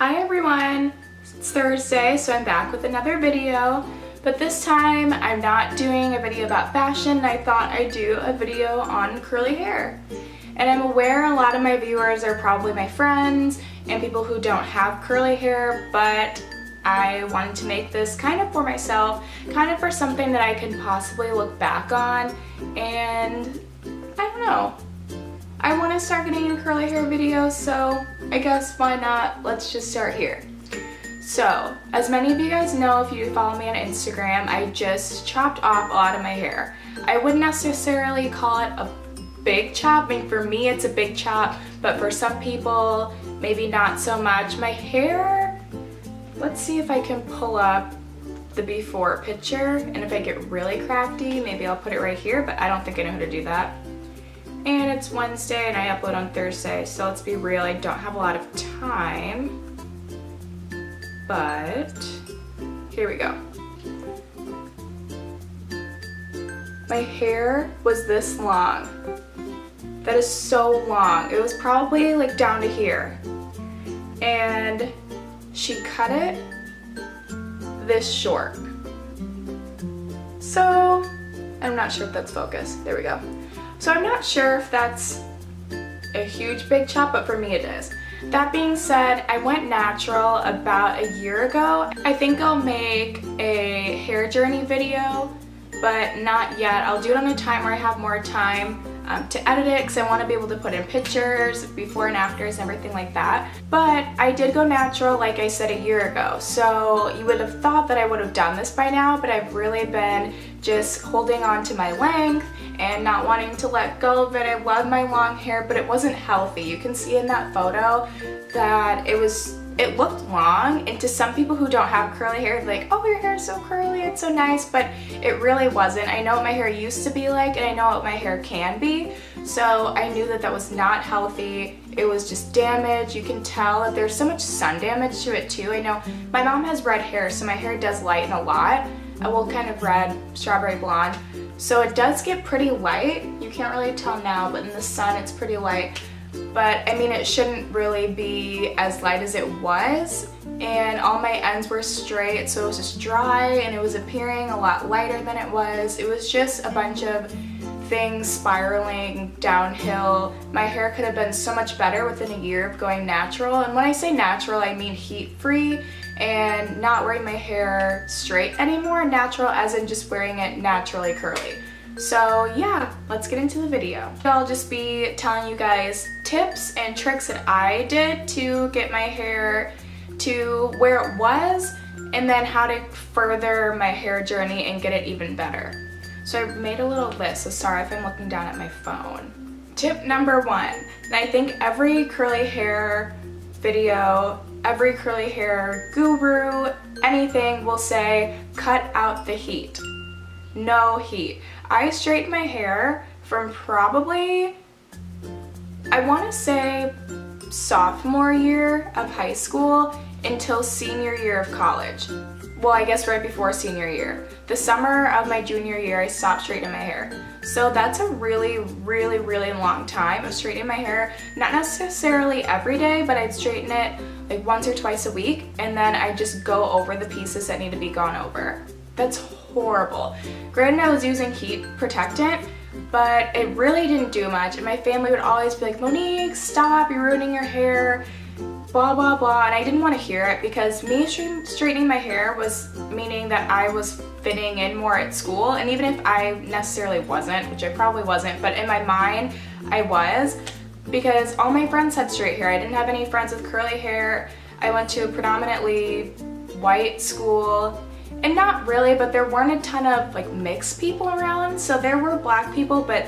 Hi everyone! It's Thursday, so I'm back with another video, but this time I'm not doing a video about fashion. I thought I'd do a video on curly hair. And I'm aware a lot of my viewers are probably my friends and people who don't have curly hair, but I wanted to make this kind of for myself, kind of for something that I can possibly look back on, and I don't know. I want to start getting into curly hair videos, so I guess why not? Let's just start here. So, as many of you guys know, if you follow me on Instagram, I just chopped off a lot of my hair. I wouldn't necessarily call it a big chop. I mean, for me it's a big chop, but for some people, maybe not so much. My hair, let's see if I can pull up the before picture, and if I get really crafty, maybe I'll put it right here, but I don't think I know how to do that. And it's Wednesday and I upload on Thursday, so let's be real, I don't have a lot of time, but here we go. My hair was this long. That is so long. It was probably like down to here. And she cut it this short. So, I'm not sure if that's focused. There we go. So I'm not sure if that's a huge big chop, but for me it is. That being said, I went natural about a year ago. I think I'll make a hair journey video, but not yet. I'll do it on a time where I have more time to edit it, because I want to be able to put in pictures, before and afters, and everything like that. But I did go natural, like I said, a year ago. So you would have thought that I would have done this by now, but I've really been just holding on to my length and not wanting to let go of it. I love my long hair, but it wasn't healthy. You can see in that photo that it looked long, and to some people who don't have curly hair, like, oh, your hair is so curly, it's so nice, but it really wasn't. I know what my hair used to be like, and I know what my hair can be, so I knew that that was not healthy. It was just damaged. You can tell that there's so much sun damage to it too. I know my mom has red hair, so my hair does lighten a lot. Well, kind of red, strawberry blonde, so it does get pretty light. You can't really tell now, but in the sun it's pretty light. But I mean, it shouldn't really be as light as it was, and all my ends were straight, so it was just dry, and it was appearing a lot lighter than it was. It was just a bunch of things spiraling downhill. My hair could have been so much better within a year of going natural, and when I say natural, I mean heat-free and not wearing my hair straight anymore. Natural as in just wearing it naturally curly. So yeah, let's get into the video. I'll just be telling you guys tips and tricks that I did to get my hair to where it was, and then how to further my hair journey and get it even better. So I made a little list, so sorry if I'm looking down at my phone. Tip number 1, and I think every curly hair video, every curly hair guru, anything will say, cut out the heat. No heat. I straightened my hair from probably, I want to say, sophomore year of high school until senior year of college. Well, I guess right before senior year. The summer of my junior year, I stopped straightening my hair. So that's a really, really, really long time of straightening my hair. Not necessarily every day, but I'd straighten it like once or twice a week, and then I'd just go over the pieces that need to be gone over. That's horrible. Granted, I was using heat protectant, but it really didn't do much, and my family would always be like, Monique, stop, you're ruining your hair, blah blah blah, and I didn't want to hear it, because me straightening my hair was meaning that I was fitting in more at school, and even if I necessarily wasn't, which I probably wasn't, but in my mind I was, because all my friends had straight hair. I didn't have any friends with curly hair. I went to a predominantly white school, and not really, but there weren't a ton of like mixed people around, so there were black people, but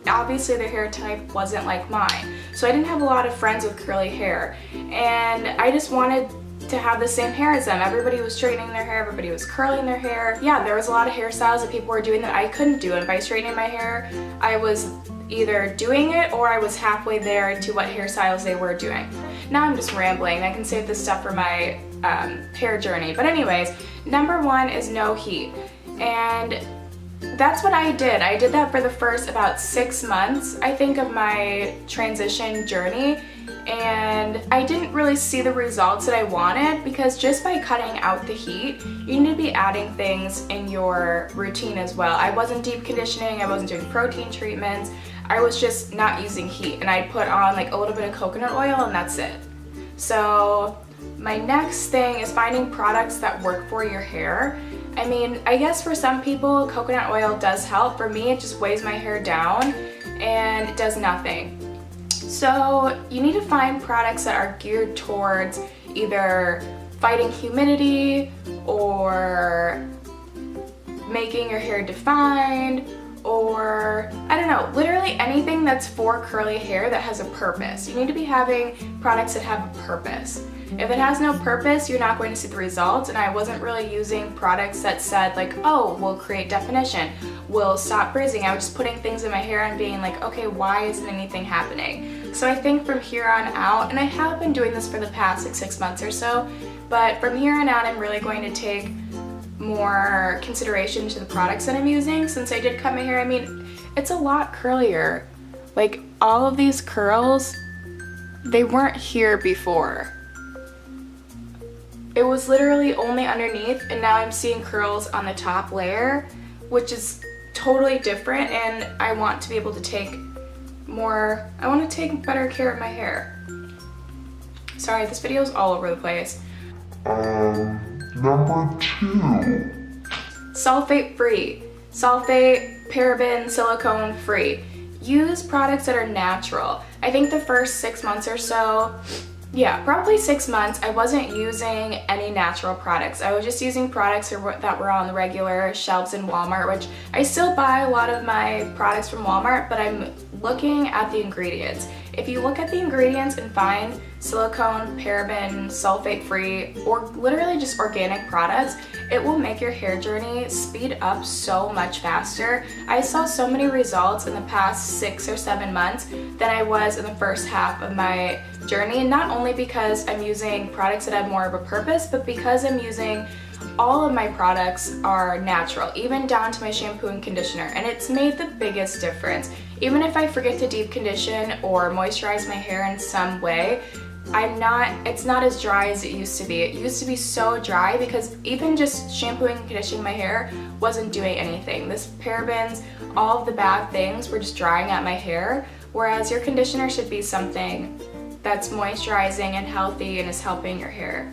obviously their hair type wasn't like mine. So I didn't have a lot of friends with curly hair, and I just wanted to have the same hair as them. Everybody was straightening their hair, everybody was curling their hair. Yeah, there was a lot of hairstyles that people were doing that I couldn't do, and by straightening my hair, I was either doing it or I was halfway there to what hairstyles they were doing. Now I'm just rambling. I can save this stuff for my hair journey. But anyways, number 1 is no heat. And that's what I did. I did that for the first about 6 months, I think, of my transition journey. and I didn't really see the results that I wanted, because just by cutting out the heat, you need to be adding things in your routine as well. I wasn't deep conditioning, I wasn't doing protein treatments, I was just not using heat, and I put on like a little bit of coconut oil and that's it. So my next thing is finding products that work for your hair. I mean, I guess for some people coconut oil does help. For me, it just weighs my hair down and it does nothing. So you need to find products that are geared towards either fighting humidity or making your hair defined, or I don't know, literally anything that's for curly hair that has a purpose. You need to be having products that have a purpose. If it has no purpose, you're not going to see the results, and I wasn't really using products that said like, oh, we'll create definition, we'll stop frizzing. I was just putting things in my hair and being like, okay, why isn't anything happening? So I think from here on out, and I have been doing this for the past like 6 months or so, but from here on out I'm really going to take more consideration to the products that I'm using. Since I did cut my hair, I mean, it's a lot curlier. Like all of these curls, they weren't here before. It was literally only underneath, and now I'm seeing curls on the top layer, which is totally different, and I want to be able to take better care of my hair. Sorry, this video is all over the place. Number 2. Sulfate free. Sulfate, paraben, silicone free. Use products that are natural. I think the first 6 months or so, yeah, probably 6 months, I wasn't using any natural products. I was just using products that were on the regular shelves in Walmart, which I still buy a lot of my products from Walmart, but I'm looking at the ingredients. If you look at the ingredients and find silicone, paraben, sulfate free, or literally just organic products, it will make your hair journey speed up so much faster. I saw so many results in the past 6 or 7 months than I was in the first half of my journey, and not only because I'm using products that have more of a purpose, but because I'm using all of my products are natural, even down to my shampoo and conditioner, and it's made the biggest difference. Even if I forget to deep condition or moisturize my hair in some way, it's not as dry as it used to be. It used to be so dry because even just shampooing and conditioning my hair wasn't doing anything. This parabens, all of the bad things were just drying out my hair, whereas your conditioner should be something that's moisturizing and healthy and is helping your hair.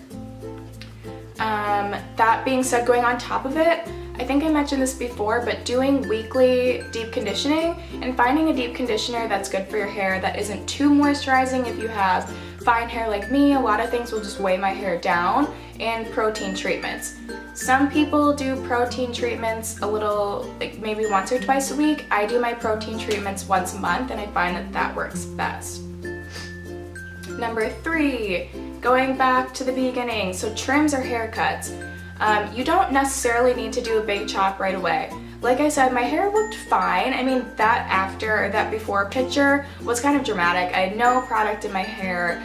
That being said, going on top of it, I think I mentioned this before, but doing weekly deep conditioning and finding a deep conditioner that's good for your hair that isn't too moisturizing. If you have fine hair like me, a lot of things will just weigh my hair down, and protein treatments. Some people do protein treatments a little, like maybe once or twice a week. I do my protein treatments once a month, and I find that that works best. Number 3, going back to the beginning, so trims or haircuts. You don't necessarily need to do a big chop right away. Like I said, my hair looked fine. I mean, that before picture was kind of dramatic. I had no product in my hair.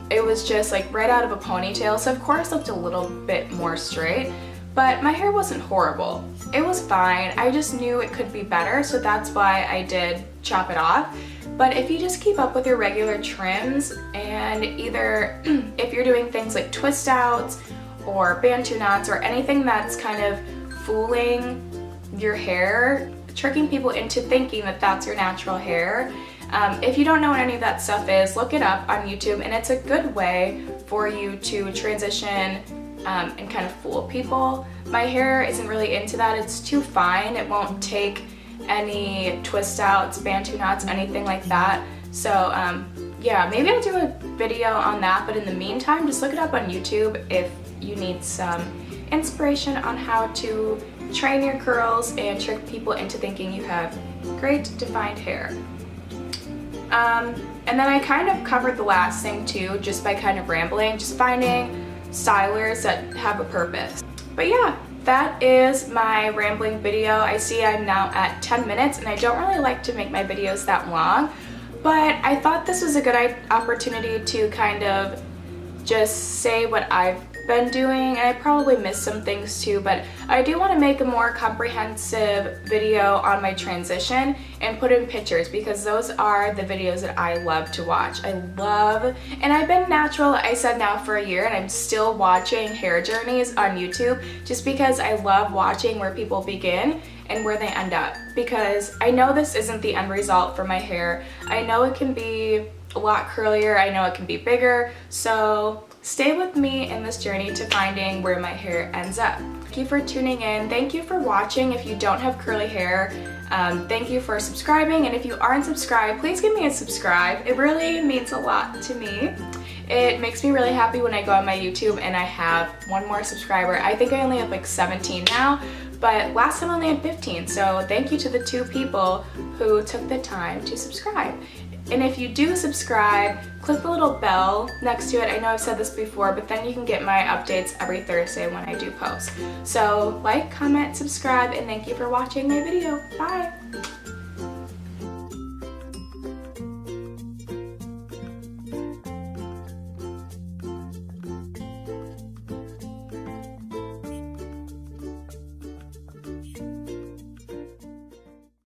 It was just like right out of a ponytail, so of course it looked a little bit more straight, but my hair wasn't horrible. It was fine. I just knew it could be better, so that's why I did chop it off. But if you just keep up with your regular trims, and either if you're doing things like twist outs or bantu knots or anything that's kind of fooling your hair, tricking people into thinking that that's your natural hair, if you don't know what any of that stuff is, look it up on YouTube, and it's a good way for you to transition and kind of fool people. My hair isn't really into that. It's too fine. It won't take any twist outs, bantu knots, anything like that. So yeah, maybe I'll do a video on that, but in the meantime, just look it up on YouTube if you need some inspiration on how to train your curls and trick people into thinking you have great defined hair. And then I kind of covered the last thing too, just by kind of rambling, just finding stylers that have a purpose. But yeah, that is my rambling video. I see I'm now at 10 minutes, and I don't really like to make my videos that long, but I thought this was a good opportunity to kind of just say what I've been doing, and I probably missed some things too, but I do want to make a more comprehensive video on my transition and put in pictures, because those are the videos that I love to watch. And I've been natural, I said now, for a year, and I'm still watching hair journeys on YouTube just because I love watching where people begin and where they end up, because I know this isn't the end result for my hair. I know it can be a lot curlier, I know it can be bigger, so stay with me in this journey to finding where my hair ends up. Thank you for tuning in. Thank you for watching. If you don't have curly hair, thank you for subscribing, and if you aren't subscribed, please give me a subscribe. It really means a lot to me. It makes me really happy when I go on my YouTube and I have one more subscriber. I think I only have like 17 now, but last time I only had 15, so thank you to the 2 people who took the time to subscribe. And if you do subscribe, click the little bell next to it. I know I've said this before, but then you can get my updates every Thursday when I do post. So like, comment, subscribe, and thank you for watching my video. Bye!